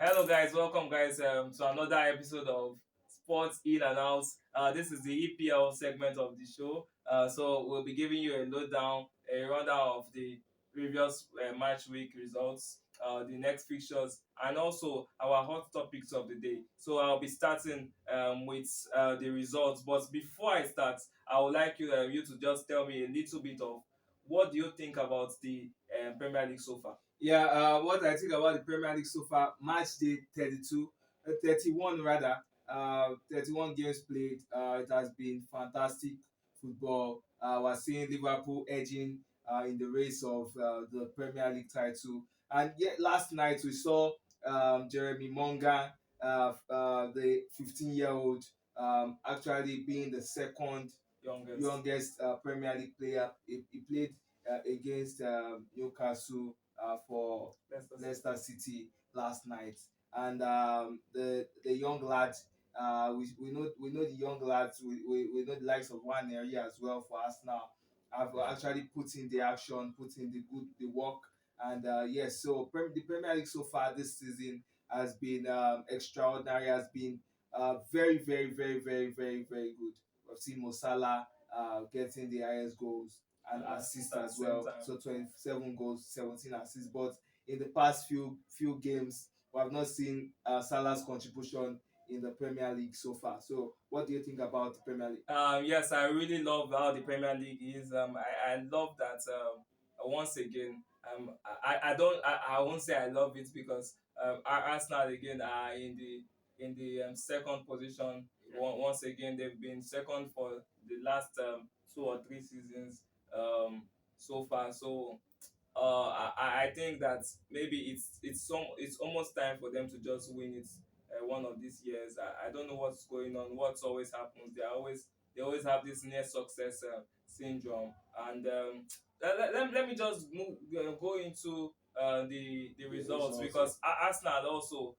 Hello, guys. Welcome, guys, to another episode of Sports In and Out. This is the EPL segment of the show. So we'll be giving you a rundown of the previous match week results, the next fixtures, and also our hot topics of the day. So I'll be starting with the results. But before I start, I would like you to just tell me a little bit of what do you think about the Premier League so far. Yeah, what I think about the Premier League so far, match day 32, 31 rather, 31 games played. It has been fantastic football. We're seeing Liverpool edging in the race of the Premier League title. And yet last night we saw Jeremy Monga, the 15-year-old, actually being the second youngest Premier League player. He played against Newcastle for Leicester City last night, and the young lad. We know the young lads. We know the likes of Waneri as well for Arsenal. Have actually put in the action, put in the work, and yes. So the Premier League so far this season has been extraordinary. Has been very good. We've seen Mo Salah getting the highest goals and assists as well. So 27 goals, 17 assists. But in the past few games, we have not seen Salah's contribution in the Premier League so far. So what do you think about the Premier League? Yes, I really love how the Premier League is. I love that. Once again, I won't say I love it because Arsenal again are in the second position. Once again, they've been second for the last 2 or 3 seasons so far. So I think that maybe it's almost time for them to just win it one of these years. I don't know what's going on. What's always happens. They always have this near success syndrome. And let me just go into the results because Arsenal also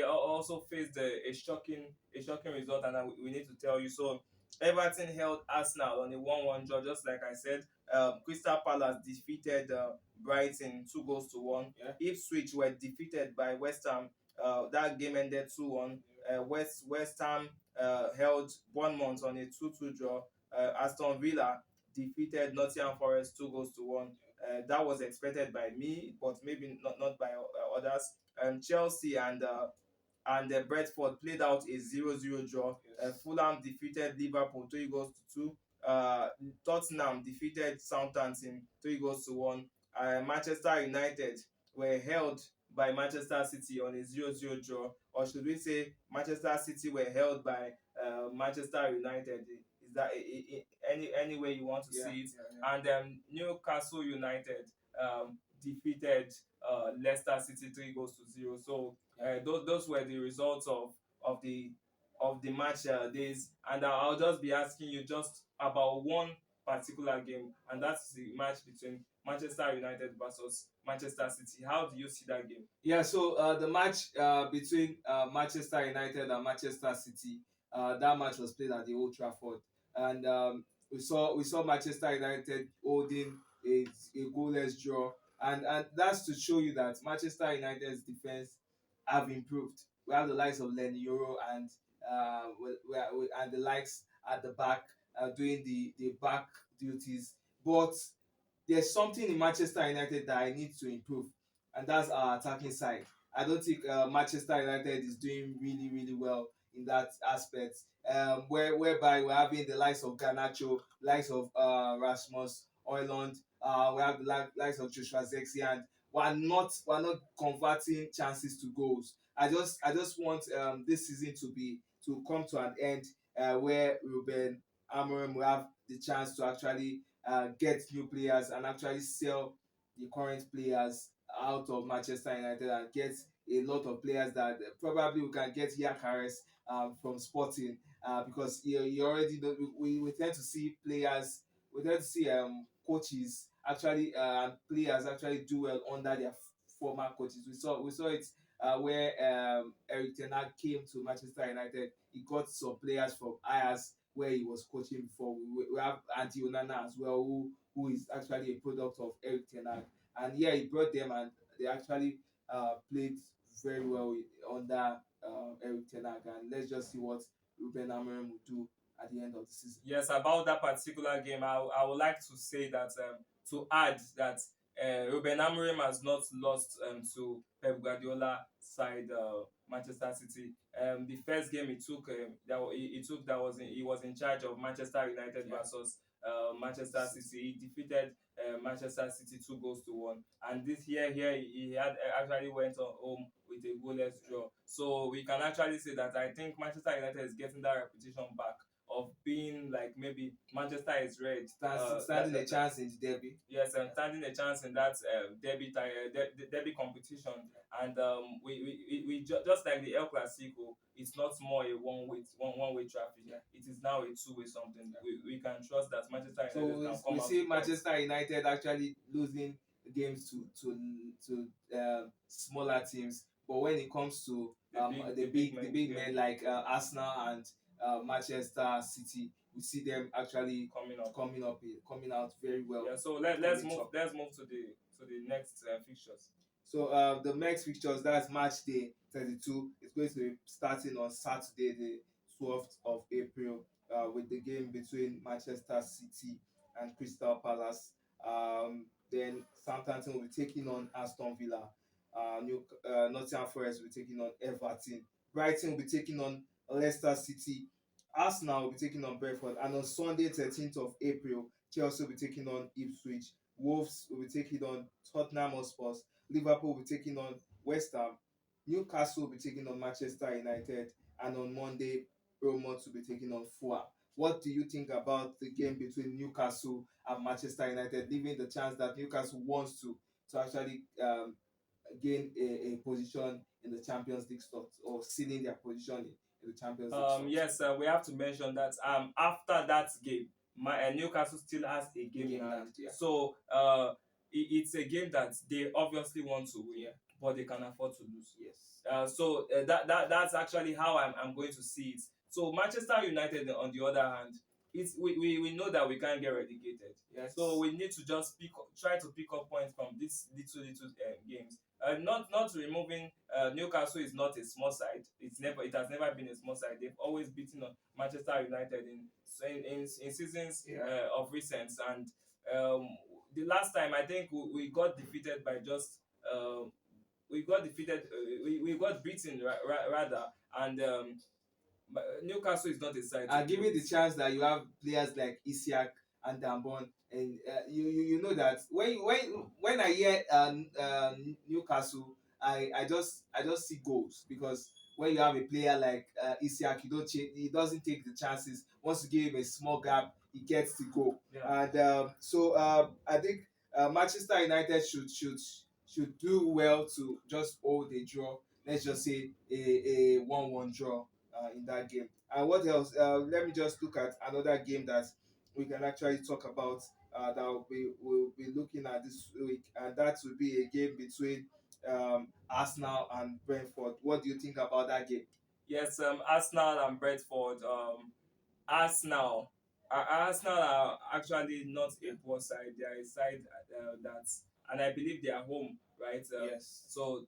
also faced a shocking result, and we need to tell you. So Everton held Arsenal on a 1-1 draw, just like I said. Crystal Palace defeated Brighton 2 goals to 1. Yeah. Ipswich were defeated by West Ham. That game ended 2-1. West Ham held Bournemouth on a 2-2 draw. Aston Villa defeated Nottingham Forest 2 goals to 1. That was expected by me, but maybe not by others. Chelsea and Brentford played out a 0-0 draw. Fulham defeated Liverpool 3 goals to 2. Tottenham defeated Southampton 3 goals to 1. Manchester United were held by Manchester City on a 0-0 draw, or should we say Manchester City were held by Manchester United? Is that any way you want to see it? Yeah. And Newcastle United defeated Leicester City 3 goals to 0. So those were the results of the match days, and I'll just be asking you just about one particular game, and that's the match between Manchester United versus Manchester City. How do you see that game? Yeah, so the match between Manchester United and Manchester City, that match was played at the Old Trafford, and we saw Manchester United holding a goalless draw, and that's to show you that Manchester United's defense have improved. We have the likes of Lenny Euro and and the likes at the back doing the back duties, but there's something in Manchester United that I need to improve, and that's our attacking side. I don't think Manchester United is doing really well in that aspect. Whereby we're having the likes of Garnacho, likes of Rasmus Højlund, we have the likes of Joshua Zexi, and we're not converting chances to goals. I just want this season to come to an end where Ruben Amorim will have the chance to actually get new players and actually sell the current players out of Manchester United and get a lot of players that probably we can get Yakares from Sporting because you already know we tend to see players, we tend to see coaches actually and players actually do well under their former coaches. We saw it where Eric Ten Hag came to Manchester United. He got some players from Ajax where he was coaching before. We have Andy Onana as well, who is actually a product of Eric Ten Hag. And yeah, he brought them and they actually played very well under Eric Ten Hag, and let's just see what Ruben Amorim will do at the end of the season. Yes, about that particular game, I would like to say that to add that Ruben Amorim has not lost to Pep Guardiola side Manchester City. The first game he took that was he was in charge of Manchester United Yeah. versus Manchester City. He defeated Manchester City 2 goals to 1, and this here he had actually went on home with a goalless draw. So we can actually say that I think Manchester United is getting that reputation back of being like maybe Manchester is red. Standing a chance in the derby. Yes, and standing a chance in that derby competition. And just like the El Clasico, it's not more a one way traffic. Yeah. It is now a two-way something. We can trust that Manchester So United can come we out see with Manchester United actually losing games to smaller teams, but when it comes to the big men like Arsenal and Manchester City, we see them actually coming out very well. Yeah, so let's move to the next fixtures. So the next fixtures, that's Matchday 32. It's going to be starting on Saturday, the 12th of April, with the game between Manchester City and Crystal Palace. Then Southampton will be taking on Aston Villa. Nottingham Forest will be taking on Everton. Brighton will be taking on Leicester City. Arsenal will be taking on Brentford. And on Sunday, 13th of April, Chelsea will be taking on Ipswich. Wolves will be taking on Tottenham Hotspur. Liverpool will be taking on West Ham. Newcastle will be taking on Manchester United. And on Monday, Bournemouth will be taking on Fulham. What do you think about the game between Newcastle and Manchester United, leaving the chance that Newcastle wants to actually gain a position in the Champions League slot, or sealing their position in the Champions League slot? Yes, we have to mention that after that game, Newcastle still has a game in hand. Yeah. So it's a game that they obviously want to win, Yeah. but they can afford to lose. Yes. So that's actually how I'm going to see it. So Manchester United, on the other hand, we know that we can't get relegated. Yes. So we need to just try to pick up points from these little games. Not removing Newcastle is not a small side. It has never been a small side. They've always beaten on Manchester United in seasons of recent, and the last time I think we got defeated by just we got defeated. We got beaten rather, and Newcastle is not a side. Given the chance that you have players like Isiak and Dambon, and you know that when I hear Newcastle, I just see goals, because when you have a player like Isiak, he doesn't take the chances. Once you give him a small gap, he gets the goal. Yeah. And so I think Manchester United should do well to just hold a draw. Let's just say a 1-1 draw in that game. And what else? Let me just look at another game that we can actually talk about, that we'll be looking at this week, and that will be a game between Arsenal and Brentford. What do you think about that game? Yes, Arsenal and Brentford. Arsenal. Arsenal are actually not a poor side. They are a side that's, and I believe they are home, right? Yes. So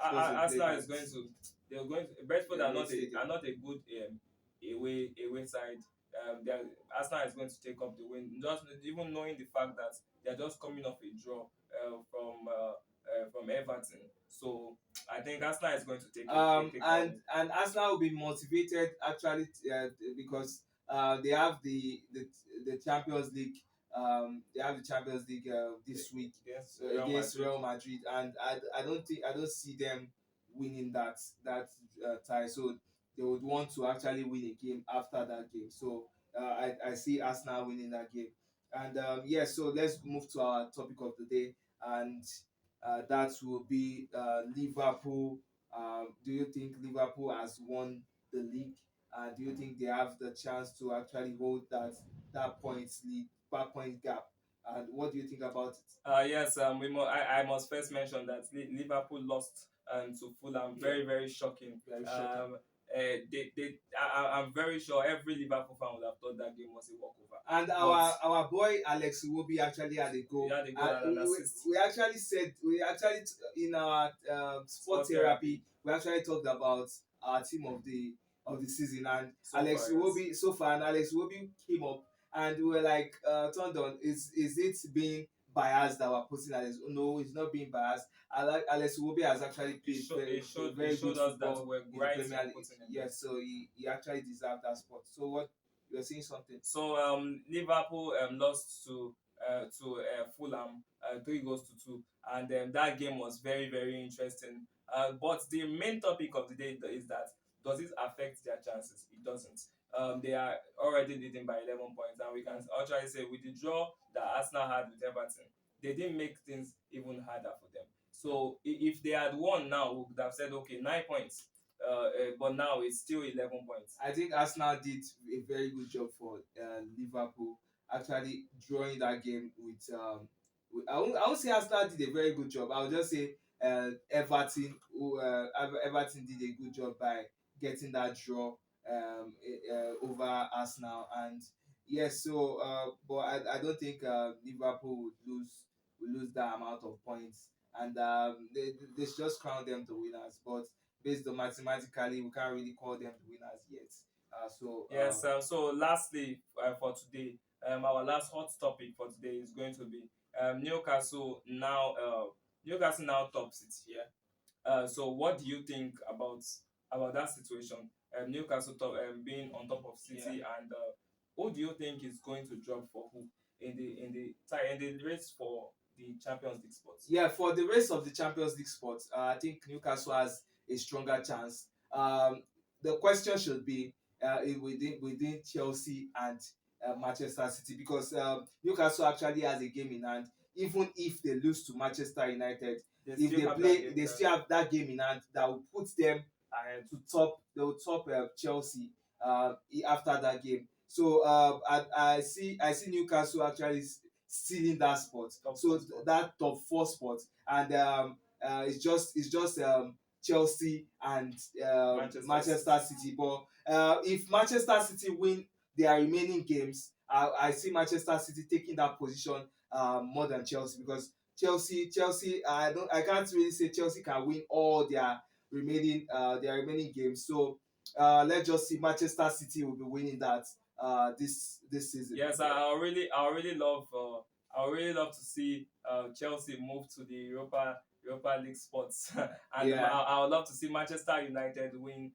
Arsenal is going to. They're going to. Brentford are not a good away side. Arsenal is going to take up the win, just even knowing the fact that they're just coming off a draw from Everton. So I think Arsenal is going to take and Arsenal will be motivated actually, because they have the Champions League. They have the Champions League this week against Real Madrid, and I don't see them winning that tie. So they would want to actually win a game after that game. So I see Arsenal winning that game. And so let's move to our topic of the day, and that will be Liverpool. Do you think Liverpool has won the league? Do you think they have the chance to actually hold that points lead, that point gap? And what do you think about it? Yes, I must first mention that Liverpool lost to Fulham. Very, very shocking. Very shocking. I'm very sure every Liverpool fan would have thought that game was a walkover. And But our boy Alex Iwobi actually had a he goal. had a goal and an assist. We actually in our sport Sport therapy we actually talked about our team of the season, and So far, yes. Alex Iwobi came up and we were like turned on. Is it being biased that we're putting Alex? No, it's not being biased. Alex Iwobi has actually played He very good showed us that football we're in the right Premier in League. putting him there. Yes, so he actually deserved that spot. So what, you were saying something? So Liverpool lost to Fulham 3 goals to 2, and that game was very interesting. But the main topic of the day is that, does it affect their chances? It doesn't. They are already leading by 11 points, and we can actually say with the draw that Arsenal had with Everton, they didn't make things even harder for them. So if they had won now, we would have said okay, 9 points. But now it's still 11 points. I think Arsenal did a very good job for Liverpool actually drawing that game I won't say Arsenal did a very good job. I would just say Everton did a good job by getting that draw over Arsenal. And yes, so but I don't think Liverpool would lose that amount of points, and they should just crown them the winners. But based on mathematically, we can't really call them the winners yet. Yes. So lastly, for today, our last hot topic for today is going to be Newcastle now. Newcastle now tops it here. So what do you think about that situation? Newcastle being on top of City, and who do you think is going to drop for who in the race for the Champions League spots? Yeah, for the rest of the Champions League spots, I think Newcastle has a stronger chance. The question should be within Chelsea and Manchester City, because Newcastle actually has a game in hand. Even if they lose to Manchester United, if they play, they still have that game in hand that will put them ahead. they will top Chelsea after that game. So I see Newcastle actually stealing that spot. That top 4 spot, and it's just Chelsea and Manchester City. But if Manchester City win their remaining games, I see Manchester City taking that position more than Chelsea, because Chelsea I can't really say Chelsea can win all their remaining games. So let's just see, Manchester City will be winning that this season. Yes, I would really love to see Chelsea move to the Europa League spots, and I would love to see Manchester United win.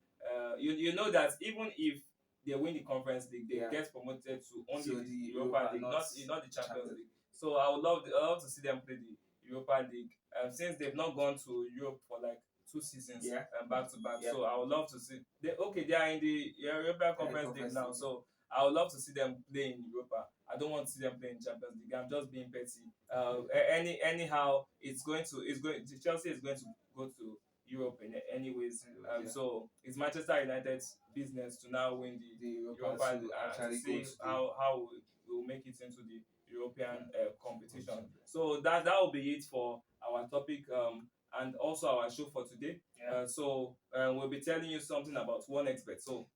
You know that even if they win the Conference League, they get promoted to only the Europa League, not the Champions League. So I would love to see them play the Europa League, since they've not gone to Europe for like 2 seasons back to back. So I would love to see they are in the European Conference League now. So I would love to see them play in Europa. I don't want to see them play in Champions League. I'm just being petty. Anyhow, Chelsea is going to go to Europe in anyways. So it's Manchester United's business to now win the Europa League, to see how we will make it into the European competition. So that will be it for our topic, and also our show for today. So we'll be telling you something about OneXBet. So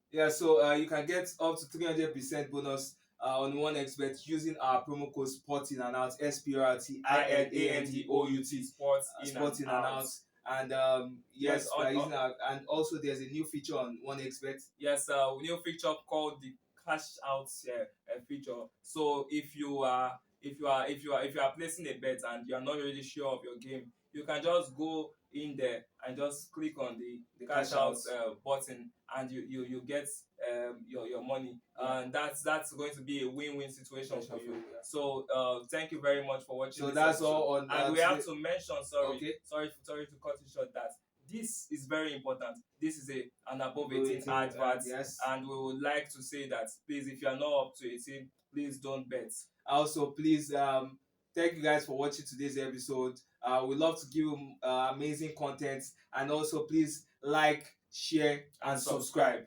you can get up to 300% bonus on OneXBet using our promo code Sporting and Out, SPORTINANDOUT, Sporting and Out. And and also there's a new feature on OneXBet. Yes, a new feature called the cash out feature. So if you are placing a bet and you are not really sure of your game, you can just go in there and just click on the cash out button, and you get your money, and that's going to be a win-win situation for you. So thank you very much for watching. So that's all on and we have to mention, sorry to cut it short, that this is very important. This is an above 18 advert, and we would like to say that please, if you are not up to 18, please don't bet. Also, please, thank you guys for watching today's episode. We love to give you amazing content, and also please like, share, and subscribe.